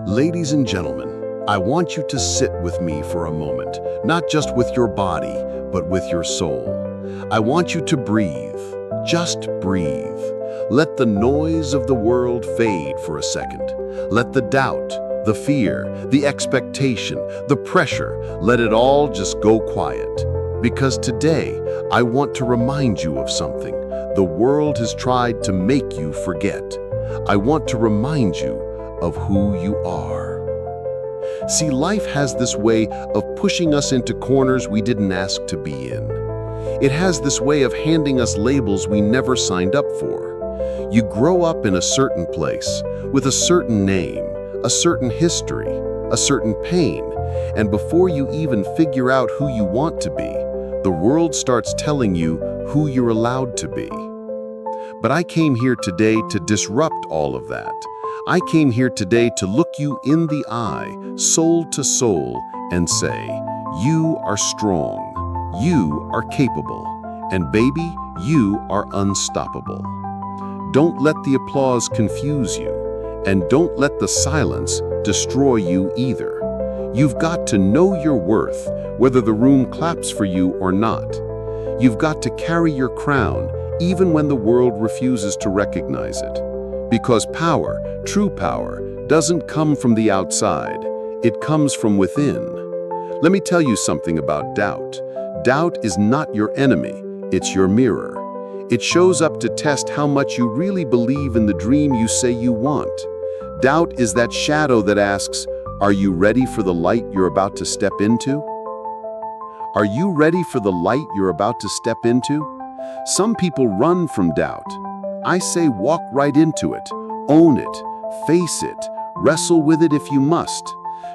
Ladies and gentlemen, I want you to sit with me for a moment, not just with your body, but with your soul. I want you to breathe. Just breathe. Let the noise of the world fade for a second. Let the doubt, the fear, the expectation, the pressure, let it all just go quiet. Because today, I want to remind you of something the world has tried to make you forget. I want to remind you of who you are. See, life has this way of pushing us into corners we didn't ask to be in. It has this way of handing us labels we never signed up for. You grow up in a certain place, with a certain name, a certain history, a certain pain, and before you even figure out who you want to be, the world starts telling you who you're allowed to be. But I came here today to disrupt all of that. I came here today to look you in the eye, soul to soul, and say, you are strong, you are capable, and baby, you are unstoppable. Don't let the applause confuse you, and don't let the silence destroy you either. You've got to know your worth, whether the room claps for you or not. You've got to carry your crown, even when the world refuses to recognize it. Because power, true power, doesn't come from the outside. It comes from within. Let me tell you something about doubt. Doubt is not your enemy, it's your mirror. It shows up to test how much you really believe in the dream you say you want. Doubt is that shadow that asks, are you ready for the light you're about to step into? Are you ready for the light you're about to step into? Some people run from doubt. I say walk right into it, own it, face it, wrestle with it if you must.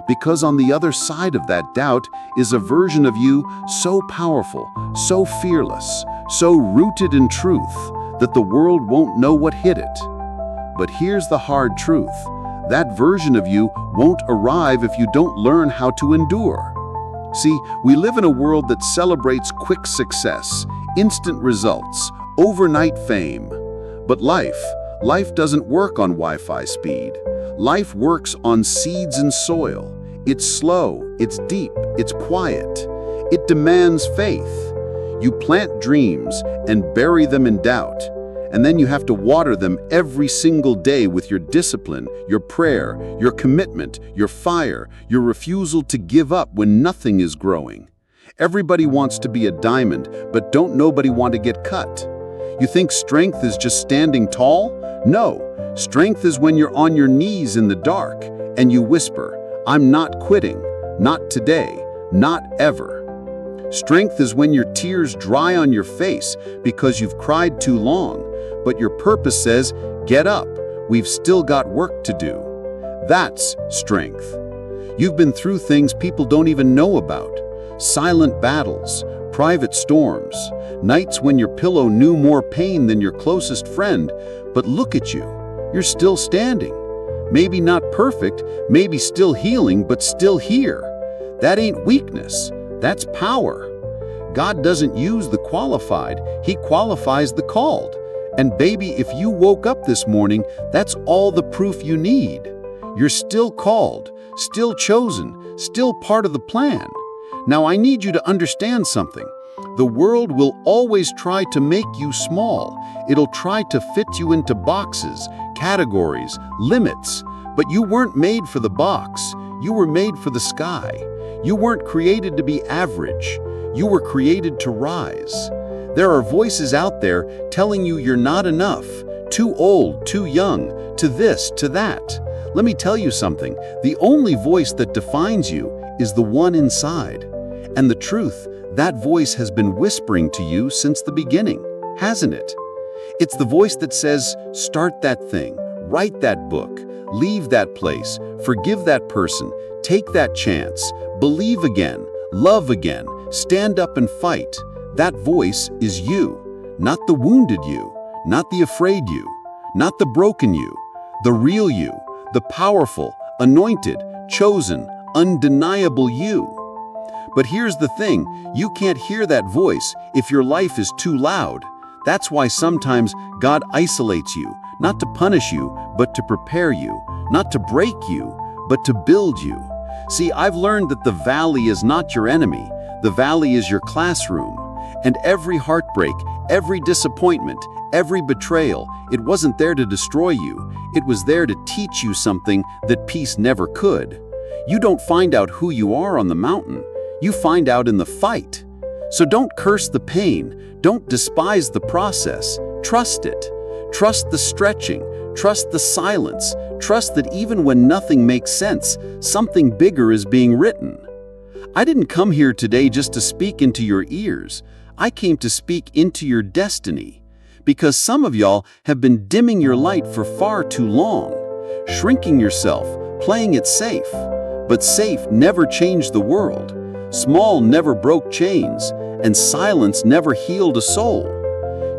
Because on the other side of that doubt is a version of you so powerful, so fearless, so rooted in truth that the world won't know what hit it. But here's the hard truth. That version of you won't arrive if you don't learn how to endure. See, we live in a world that celebrates quick success, instant results, overnight fame. But life doesn't work on Wi-Fi speed. Life works on seeds and soil. It's slow, it's deep, it's quiet. It demands faith. You plant dreams and bury them in doubt. And then you have to water them every single day with your discipline, your prayer, your commitment, your fire, your refusal to give up when nothing is growing. Everybody wants to be a diamond, but don't nobody want to get cut. You think strength is just standing tall? No, strength is when you're on your knees in the dark and you whisper, I'm not quitting, not today, not ever. Strength is when your tears dry on your face because you've cried too long, but your purpose says, get up, we've still got work to do. That's strength. You've been through things people don't even know about. Silent battles, private storms, nights when your pillow knew more pain than your closest friend, but look at you, you're still standing. Maybe not perfect, maybe still healing, but still here. That ain't weakness, that's power. God doesn't use the qualified, He qualifies the called. And baby, if you woke up this morning, that's all the proof you need. You're still called, still chosen, still part of the plan. Now I need you to understand something. The world will always try to make you small. It'll try to fit you into boxes, categories, limits. But you weren't made for the box. You were made for the sky. You weren't created to be average. You were created to rise. There are voices out there telling you you're not enough, too old, too young, to this, to that. Let me tell you something. The only voice that defines you is the one inside. And the truth, that voice has been whispering to you since the beginning, hasn't it? It's the voice that says, start that thing, write that book, leave that place, forgive that person, take that chance, believe again, love again, stand up and fight. That voice is you, not the wounded you, not the afraid you, not the broken you, the real you, the powerful, anointed, chosen, undeniable you. But here's the thing, you can't hear that voice if your life is too loud. That's why sometimes God isolates you, not to punish you, but to prepare you, not to break you, but to build you. See, I've learned that the valley is not your enemy. The valley is your classroom. And every heartbreak, every disappointment, every betrayal, it wasn't there to destroy you. It was there to teach you something that peace never could. You don't find out who you are on the mountain. You find out in the fight. So don't curse the pain. Don't despise the process. Trust it. Trust the stretching. Trust the silence. Trust that even when nothing makes sense, something bigger is being written. I didn't come here today just to speak into your ears. I came to speak into your destiny. Because some of y'all have been dimming your light for far too long, shrinking yourself, playing it safe. But safe never changed the world. Small never broke chains, and silence never healed a soul.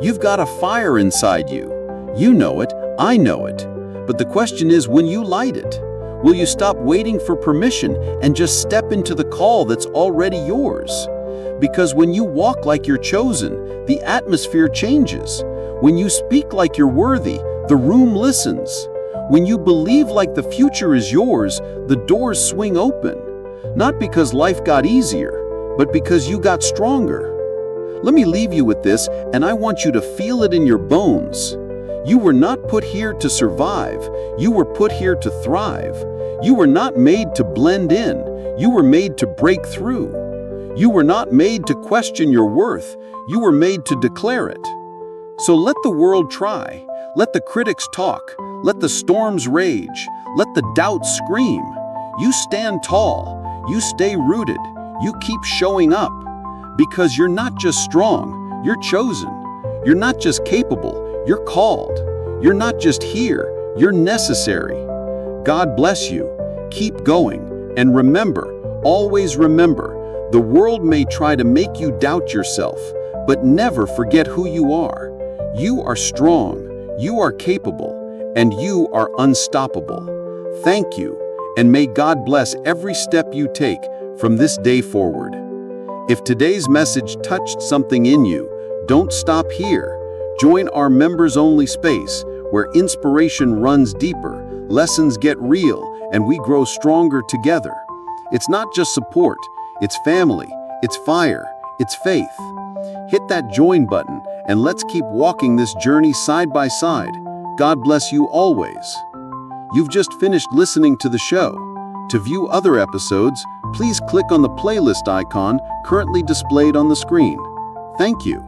You've got a fire inside you. You know it, I know it. But the question is, will you light it? Will you stop waiting for permission and just step into the call that's already yours? Because when you walk like you're chosen, the atmosphere changes. When you speak like you're worthy, the room listens. When you believe like the future is yours, the doors swing open. Not because life got easier, but because you got stronger. Let me leave you with this, and I want you to feel it in your bones. You were not put here to survive. You were put here to thrive. You were not made to blend in. You were made to break through. You were not made to question your worth. You were made to declare it. So let the world try. Let the critics talk. Let the storms rage. Let the doubts scream. You stand tall. You stay rooted. You keep showing up. Because you're not just strong, you're chosen. You're not just capable, you're called. You're not just here, you're necessary. God bless you. Keep going. And remember, always remember, the world may try to make you doubt yourself, but never forget who you are. You are strong, you are capable, and you are unstoppable. Thank you, and may God bless every step you take from this day forward. If today's message touched something in you, don't stop here. Join our members-only space where inspiration runs deeper, lessons get real, and we grow stronger together. It's not just support, it's family, it's fire, it's faith. Hit that join button and let's keep walking this journey side by side. God bless you always. You've just finished listening to the show. To view other episodes, please click on the playlist icon currently displayed on the screen. Thank you.